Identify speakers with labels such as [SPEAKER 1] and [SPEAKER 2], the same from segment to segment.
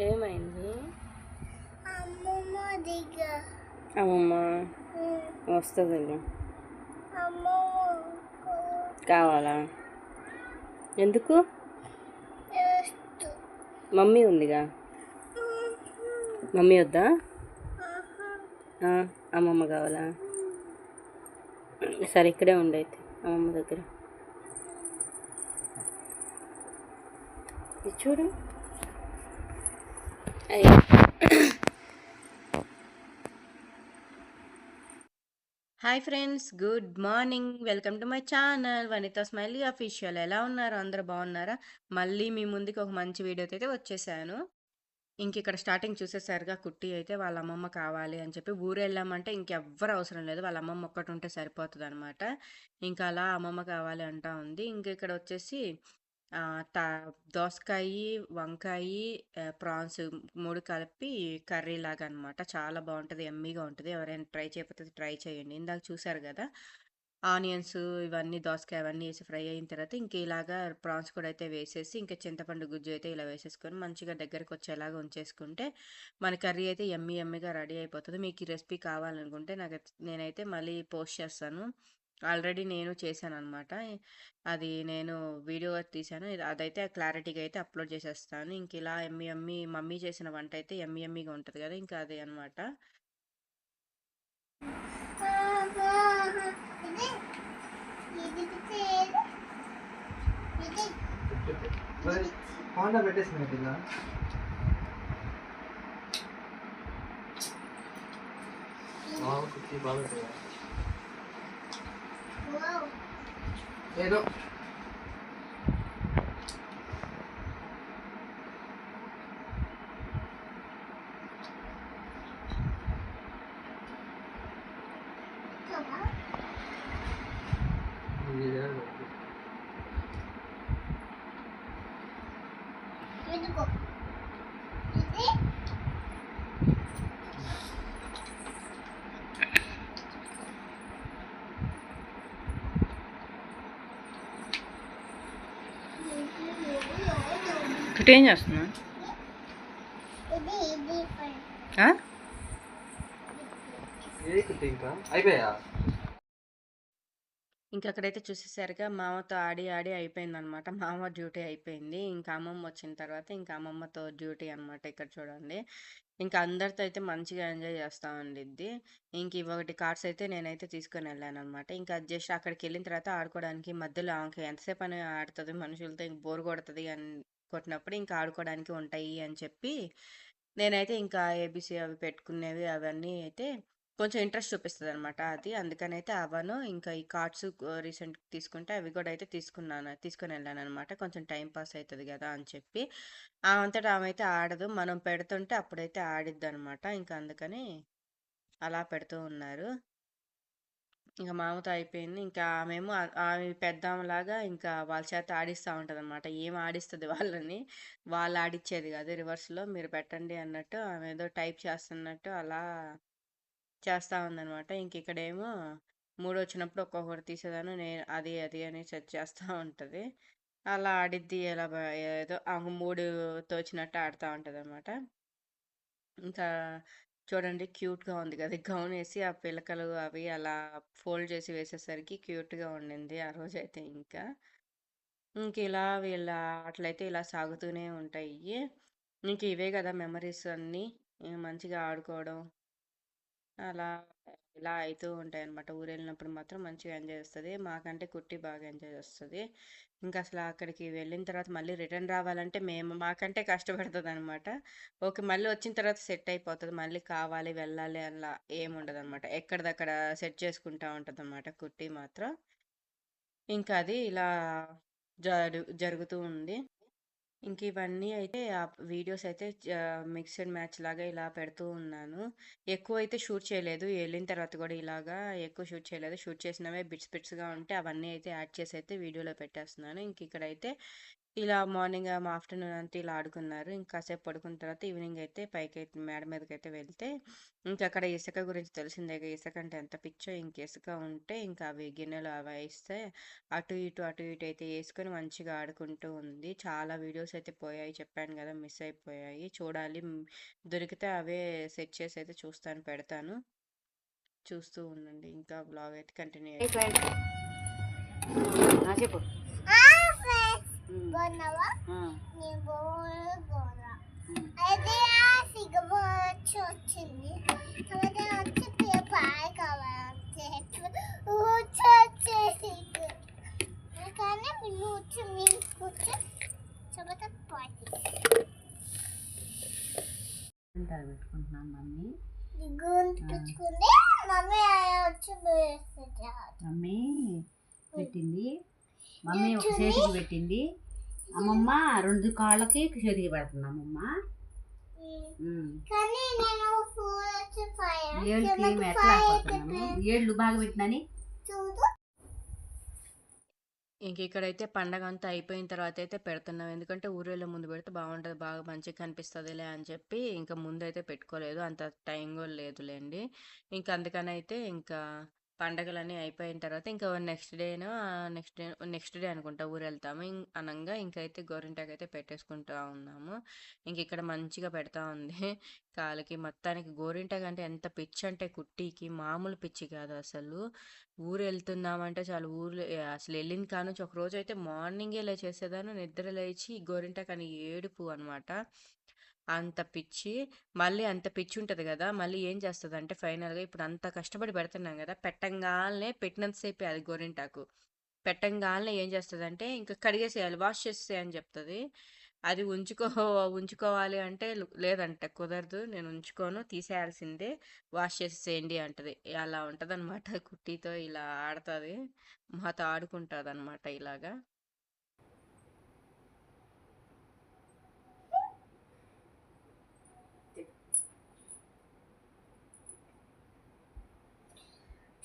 [SPEAKER 1] ఏమైంది?
[SPEAKER 2] అమ్మమ్మ వస్తుందండి. కావాలా? ఎందుకు? మమ్మీ ఉందిగా. మమ్మీ వద్దా? అమ్మమ్మ కావాలా? సరే ఇక్కడే ఉండైతే అమ్మమ్మ దగ్గర. ఇది చూడు.
[SPEAKER 1] Hi friends, good morning. Welcome to my channel Vanitha smiley official. ఎలా ఉన్నారు? అందరూ బాగున్నారా? మళ్ళీ మీ ముందుకి ఒక మంచి వీడియోతో అయితే వచ్చేసాను. ఇంక ఇక్కడ స్టార్టింగ్ చూసేసరిగా కుట్టి అయితే వాళ్ళ అమ్మమ్మ కావాలి అని చెప్పి ఊరు వెళ్ళామంటే ఇంకెవ్వరు అవసరం లేదు, వాళ్ళ అమ్మమ్మ ఒక్కటి ఉంటే సరిపోతుంది అనమాట. ఇంకా అలా అమ్మమ్మ కావాలి అంటా ఉంది. ఇంక ఇక్కడ వచ్చేసి దోసకాయ, వంకాయ, ప్రాన్స్ 3 కలిపి కర్రీ లాగా అనమాట. చాలా బాగుంటుంది, ఎమ్మీగా ఉంటుంది. ఎవరైనా ట్రై చేయకపోతే ట్రై చేయండి. ఇందాక చూసారు కదా, ఆనియన్స్ ఇవన్నీ దోసకాయ అవన్నీ వేసి ఫ్రై అయిన తర్వాత ఇంక ఇలాగా ప్రాన్స్ కూడా అయితే వేసేసి ఇంకా చింతపండు గుజ్జు అయితే ఇలా వేసేసుకొని మంచిగా దగ్గరకు వచ్చేలాగా ఉంచేసుకుంటే మన కర్రీ అయితే ఎమ్మీగా రెడీ అయిపోతుంది. మీకు ఈ రెసిపీ కావాలనుకుంటే నేనైతే మళ్ళీ పోస్ట్ చేస్తాను. ఆల్రెడీ నేను చేశాను అనమాట. అది నేను వీడియో తీశాను, అదైతే క్లారిటీగా అయితే అప్లోడ్ చేసేస్తాను. ఇంక ఇలా ఎమ్మి మమ్మీ చేసిన వంట అయితే ఎమ్మీగా ఉంటుంది కదా, ఇంకా అదే అనమాట.
[SPEAKER 2] ఏదో
[SPEAKER 1] ఇక్కడ ఏం చేస్తున్నా? ఇంకా అక్కడైతే చూసేసరిగా మామతో ఆడి అయిపోయింది అనమాట. మామ డ్యూటీ అయిపోయింది. ఇంకా అమ్మమ్మ వచ్చిన తర్వాత ఇంకా అమ్మమ్మతో డ్యూటీ అనమాట. ఇక్కడ చూడండి, ఇంకా అందరితో అయితే మంచిగా ఎంజాయ్ చేస్తూ ఉండిద్ది. ఇంక ఇవొకటి కార్డ్స్ అయితే నేనైతే తీసుకొని వెళ్ళాను అనమాట. ఇంకా జస్ట్ అక్కడికి వెళ్ళిన తర్వాత ఆడుకోవడానికి మధ్యలో ఆమెకి ఎంతసేపు అని ఆడుతుంది మనుషులతో, ఇంక బోర్ కొడుతుంది అని కొట్టినప్పుడు ఇంకా ఆడుకోవడానికి ఉంటాయి అని చెప్పి నేనైతే ఇంకా ఏబీసీ అవి పెట్టుకునేవి అవన్నీ అయితే కొంచెం ఇంట్రెస్ట్ చూపిస్తుంది అనమాట. అది అందుకనైతే అవను ఇంకా ఈ కార్డ్స్ రీసెంట్ తీసుకుంటే అవి కూడా అయితే తీసుకొని వెళ్ళాను అనమాట. కొంచెం టైం పాస్ అవుతుంది కదా అని చెప్పి. అంతటా ఆమె అయితే ఆడదు, మనం పెడుతుంటే అప్పుడైతే ఆడిద్ది అనమాట. ఇంకా అందుకని అలా పెడుతూ ఉన్నారు. ఇంకా మామతో అయిపోయింది. ఇంకా ఆమెమో ఆమె పెద్దామెలాగా ఇంకా వాళ్ళ చేత ఆడిస్తూ ఉంటుంది అనమాట. ఏం ఆడిస్తుంది వాళ్ళని, వాళ్ళు ఆడిచ్చేది కాదు, రివర్స్లో మీరు పెట్టండి అన్నట్టు ఆమె ఏదో టైప్ చేస్తున్నట్టు అలా చేస్తూ ఉందనమాట. ఇంక ఇక్కడేమో మూడు వచ్చినప్పుడు ఒక్కొక్కటి తీసేదాన్ని నేను అది అని సెట్ చేస్తూ ఉంటుంది. అలా ఆడిద్ది, ఎలా ఏదో మూడు తోచినట్టు ఆడుతూ ఉంటుంది అనమాట. ఇంకా చూడండి, క్యూట్గా ఉంది కదా, గౌన్ వేసి ఆ పిలకలు అవి అలా ఫోల్డ్ చేసి వేసేసరికి క్యూట్గా ఉండింది ఆ రోజైతే. ఇంక ఇలా వీళ్ళ ఆటలైతే ఇలా సాగుతూనే ఉంటాయి. ఇంక ఇవే కదా మెమరీస్ అన్నీ, మంచిగా ఆడుకోవడం అలా ఇలా అవుతూ ఉంటాయి అనమాట. ఊరు వెళ్ళినప్పుడు మాత్రం మంచిగా ఎంజాయ్ చేస్తుంది. మాకంటే కుట్టి బాగా ఎంజాయ్ చేస్తుంది. ఇంకా అసలు అక్కడికి వెళ్ళిన తర్వాత మళ్ళీ రిటర్న్ రావాలంటే మాకంటే కష్టపడుతుంది అనమాట. ఓకే, మళ్ళీ వచ్చిన తర్వాత సెట్ అయిపోతుంది, మళ్ళీ కావాలి వెళ్ళాలి అలా ఏముండదు అనమాట. ఎక్కడిదక్కడ సెట్ చేసుకుంటా ఉంటుంది అనమాట కుట్టి మాత్రం. ఇంకా అది ఇలా జరుగుతూ ఉంది. ఇంక ఇవన్నీ అయితే ఆ వీడియోస్ అయితే మిక్స్డ్ మ్యాచ్ లాగా ఇలా పెడుతూ ఉన్నాను. ఎక్కువ అయితే షూట్ చేయలేదు, వెళ్ళిన తర్వాత కూడా ఇలాగా ఎక్కువ షూట్ చేయలేదు. షూట్ చేసినవే బిట్స్గా ఉంటే అవన్నీ అయితే యాడ్ చేసి అయితే వీడియోలో పెట్టేస్తున్నాను. ఇంక ఇక్కడైతే ఇలా మార్నింగ్, ఆఫ్టర్‌నూన్ అంతా ఇలా ఆడుకున్నారు. ఇంక కాసేపు పడుకున్న తర్వాత ఈవినింగ్ అయితే పైకైతే మేడ మీదకైతే వెళ్తే, ఇంకక్కడ ఇసుక గురించి తెలిసిందేగా ఇసుక అంటే ఎంత పిచ్చో. ఇంక ఇసుక ఉంటే ఇంకా అవి గిన్నెలు అవి ఏస్తే అటు ఇటు అయితే ఏసుకొని మంచిగా ఆడుకుంటూ ఉంది. చాలా వీడియోస్ అయితే పోయాయి చెప్పాను గదా! మిస్ అయిపోయాయి. చూడాలి. దొరికితే అవే సెట్ చేసి అయితే చూస్తాను, పెడతాను. చూస్తూ ఉండండి. ఇంకా వ్లాగ్ అయితే కంటిన్యూ అయిపోతుంది.
[SPEAKER 2] చెప్పు.
[SPEAKER 3] బాగున్నావా?
[SPEAKER 2] ఆ,
[SPEAKER 3] నేను బాగున్నా.
[SPEAKER 2] ఉమ్.
[SPEAKER 3] అయితే సిగవచ్చు వచ్చింది. తర్వాత వచ్చి పాయ కావాలి వచ్చేసి కానీ మీరు వచ్చి మీరు కూర్చో తర్వాత పాటి
[SPEAKER 2] అంటారు పెట్టుకుంటున్నాను మమ్మీ.
[SPEAKER 3] గుంపించుకుంది మమ్మీ వచ్చి
[SPEAKER 2] మమ్మీ పెట్టింది. మమ్మీ ఒక చేతికి పెట్టింది. అమ్మమ్మ 2 కాళ్ళకి చేతికి పెడుతుంది అమ్మమ్మ.
[SPEAKER 3] కానీ నేను ఫోన్ వచ్చి
[SPEAKER 2] ఏళ్ళకి మేము ఎట్లా ఆడుకుంటున్నాము. ఏళ్ళు బాగా పెట్టినని
[SPEAKER 3] చూడు.
[SPEAKER 1] ఇంక ఇక్కడైతే పండగ అంతా అయిపోయిన తర్వాత అయితే పెడుతున్నాం. ఎందుకంటే ఊరేళ్ళ ముందు పెడితే బాగుంటుంది, బాగా మంచిగా కనిపిస్తుందిలే అని చెప్పి ఇంకా ముందైతే పెట్టుకోలేదు. అంత టైం కూడా లేదులేండి. ఇంకా అందుకనైతే ఇంకా పండగలన్నీ అయిపోయిన తర్వాత ఇంకా నెక్స్ట్ డే అనుకుంటా ఊరెళ్తాము. అనంగా ఇంకైతే గోరింటాకైతే పెట్టేసుకుంటా ఉన్నాము. ఇంక ఇక్కడ మంచిగా పెడతా ఉంది. కాలికి మొత్తానికి గోరింటాకు అంటే ఎంత పిచ్చి అంటే కుట్టికి మామూలు పిచ్చి కాదు అసలు. ఊరు వెళ్తున్నామంటే చాలు ఊర్లో అసలు వెళ్ళింది కానుంచి ఒక రోజు అయితే మార్నింగే లేచేసేదాన్ని, నిద్ర లేచి గోరింటాకు ఏడుపు అనమాట. అంత పిచ్చి. మళ్ళీ అంత పిచ్చి ఉంటుంది కదా, మళ్ళీ ఏం చేస్తుంది అంటే ఫైనల్గా ఇప్పుడు అంత కష్టపడి పెడుతున్నాం కదా, పెట్టంగానే పెట్టినంతసేపే అది గోరింటాకు పెట్టంగానే ఏం చేస్తుంది అంటే ఇంకా కడిగేసేయాలి, వాష్ చేసేయాలని చెప్తుంది. అది ఉంచుకోవాలి అంటే లేదంట, కుదరదు, నేను ఉంచుకోను, తీసేయాల్సిందే, వాష్ చేసేసేయండి అంటది. అలా ఉంటది అనమాట. కుట్టితో ఇలా ఆడుతుంది, మాతో ఆడుకుంటుంది అనమాట ఇలాగా.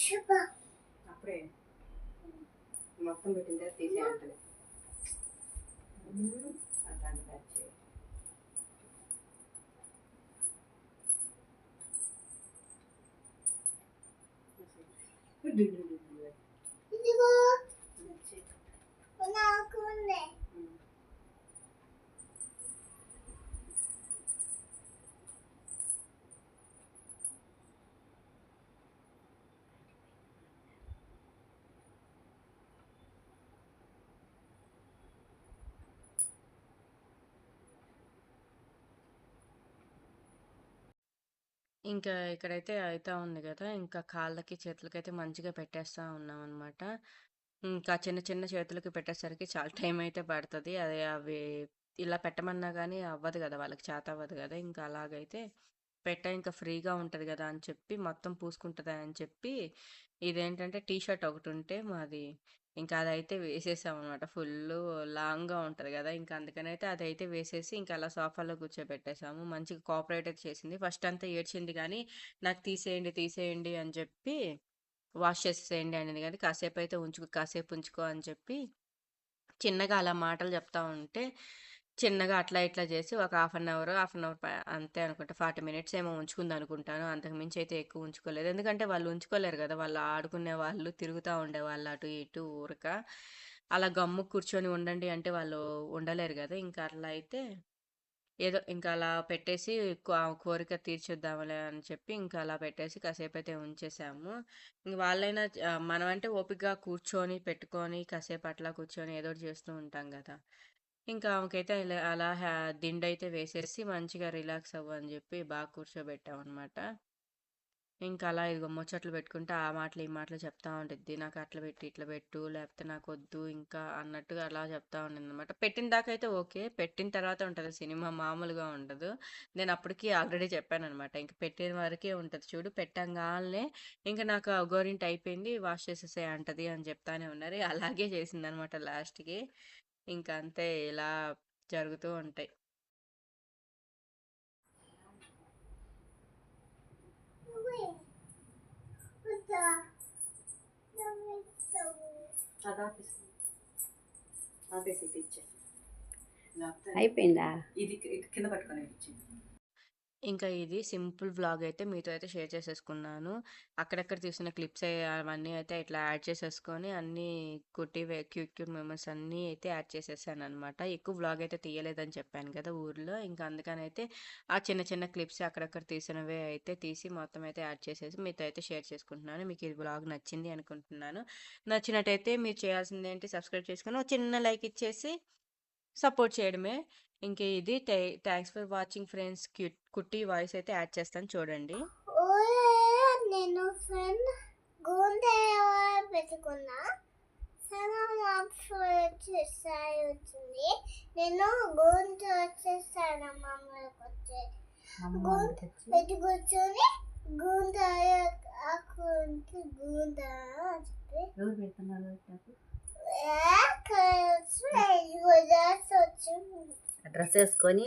[SPEAKER 3] శుభ
[SPEAKER 2] అప్పుడే మొత్తం పెట్టిన తర్వాత తీసేయాలి. అట్లాంటి ప్యాక్ చేయాలి.
[SPEAKER 3] ఇదిగో నాకు ఉంది.
[SPEAKER 1] ఇంకా ఇక్కడైతే అయితా ఉంది కదా, ఇంకా కాళ్ళకి చేతులకైతే మంచిగా పెట్టేస్తా ఉన్నాం అనమాట. ఇంకా చిన్న చిన్న చేతులకి పెట్టేసరికి చాలా టైం అయితే పడుతుంది. అదే అవి ఇలా పెట్టమన్నా కానీ అవ్వదు కదా, వాళ్ళకి చేత అవ్వదు కదా. ఇంకా అలాగైతే ఇంకా ఫ్రీగా ఉంటుంది కదా అని చెప్పి మొత్తం పూసుకుంటుంది అని చెప్పి ఇదేంటంటే టీ షర్ట్ ఒకటి ఉంటే మాది, ఇంకా అదైతే వేసేసాం అనమాట. ఫుల్ లాంగ్గా ఉంటుంది కదా, ఇంకా అందుకనైతే అదైతే వేసేసి ఇంకా అలా సోఫాలో కూర్చోబెట్టేసాము. మంచిగా కోఆపరేట్ అయితే చేసింది. ఫస్ట్ అంతా ఏడ్చింది కానీ నాకు తీసేయండి తీసేయండి అని చెప్పి, వాష్ చేసేసేయండి అనేది కానీ కాసేపు ఉంచుకో అని చెప్పి చిన్నగా అలా మాటలు చెప్తా ఉంటే, చిన్నగా అట్లా ఇట్లా చేసి ఒక హాఫ్ అన్ అవర్ అంతే అనుకుంటా, 40 మినిట్స్ ఏమో ఉంచుకుంది అనుకుంటాను. అంతకు మించి అయితే ఎక్కువ ఉంచుకోలేదు. ఎందుకంటే వాళ్ళు ఉంచుకోలేరు కదా, వాళ్ళు ఆడుకునే వాళ్ళు తిరుగుతూ ఉండేవాళ్ళు అటు ఇటు ఊరక. అలా గమ్ము కూర్చొని ఉండండి అంటే వాళ్ళు ఉండలేరు కదా. ఇంకా అట్లా అయితే ఏదో ఇంకా అలా పెట్టేసి కోరిక తీర్చేద్దాంలే అని చెప్పి ఇంకా అలా పెట్టేసి కాసేపు అయితే ఉంచేసాము. ఇంక వాళ్ళైనా మనం అంటే ఓపికగా కూర్చొని పెట్టుకొని కాసేపు అట్లా కూర్చొని ఏదో ఒకటి చేస్తూ ఉంటాం కదా. ఇంకా ఆమెకైతే అలా దిండు అయితే వేసేసి మంచిగా రిలాక్స్ అవ్వు అని చెప్పి బాగా కూర్చోబెట్టాం అనమాట. ఇంకా అలా ఇదిగో ముచ్చట్లు పెట్టుకుంటే ఆ మాటలు ఈ మాటలు చెప్తా ఉండిద్ది. నాకు అట్లా పెట్టు ఇట్లా పెట్టు లేకపోతే నాకు వద్దు ఇంకా అన్నట్టుగా అలా చెప్తా ఉండింది అనమాట. పెట్టిన దాకా అయితే ఓకే, పెట్టిన తర్వాత ఉంటుంది సినిమా, మామూలుగా ఉండదు. నేను అప్పటికి ఆల్రెడీ చెప్పాను అనమాట, ఇంక పెట్టిన వరకే ఉంటుంది చూడు, పెట్టంగానే ఇంకా నాకు గోరింట అయిపోయింది, వాష్ చేసేసే అంటది అని చెప్తానే ఉన్నారు. అలాగే చేసింది అనమాట లాస్ట్కి. ఇంకా అంతే, ఇలా జరుగుతూ ఉంటాయి.
[SPEAKER 2] అది ఆపేసి టీచర్ అయిపోయిందా?
[SPEAKER 4] ఇది కింద పట్టుకొని ఇచ్చింది.
[SPEAKER 1] ఇంకా ఇది సింపుల్ వ్లాగ్ అయితే మీతో అయితే షేర్ చేసేసుకున్నాను. అక్కడక్కడ తీసిన క్లిప్స్ అవన్నీ అయితే ఇట్లా యాడ్ చేసేసుకొని అన్నీ క్యూట్ క్యూట్ మెమరీస్ అన్నీ అయితే యాడ్ చేసేసాననమాట. ఎక్కువ వ్లాగ్ అయితే తీయలేదని చెప్పాను కదా ఊర్లో. ఇంకా అందుకనైతే ఆ చిన్న చిన్న క్లిప్స్ అక్కడక్కడ తీసినవే అయితే తీసి మొత్తం అయితే యాడ్ చేసేసి మీతో అయితే షేర్ చేసుకుంటున్నాను. మీకు ఈ వ్లాగ్ నచ్చింది అనుకుంటున్నాను. నచ్చినట్టయితే మీరు చేయాల్సింది ఏంటి, సబ్స్క్రైబ్ చేసుకొని ఒక చిన్న లైక్ ఇచ్చేసి సపోర్ట్ చేయడమే. ఇంకే ఇది థ్యాంక్స్ ఫర్ వాచింగ్ ఫ్రెండ్స్. కుట్టి వాయిస్ అయితే యాడ్ చేస్తాను చూడండి.
[SPEAKER 3] నేను ఫ్రెండ్ గోందే పెట్టుకున్నా వచ్చేసారి వచ్చింది. నేను గోంత వచ్చేసాను అమ్మమ్మకి వచ్చి పెట్టి కూర్చొని గూంత గూంత చెప్పి
[SPEAKER 2] ఎవరు పెడుతున్నారు?
[SPEAKER 3] వచ్చింది
[SPEAKER 2] డ్రెస్ వేసుకొని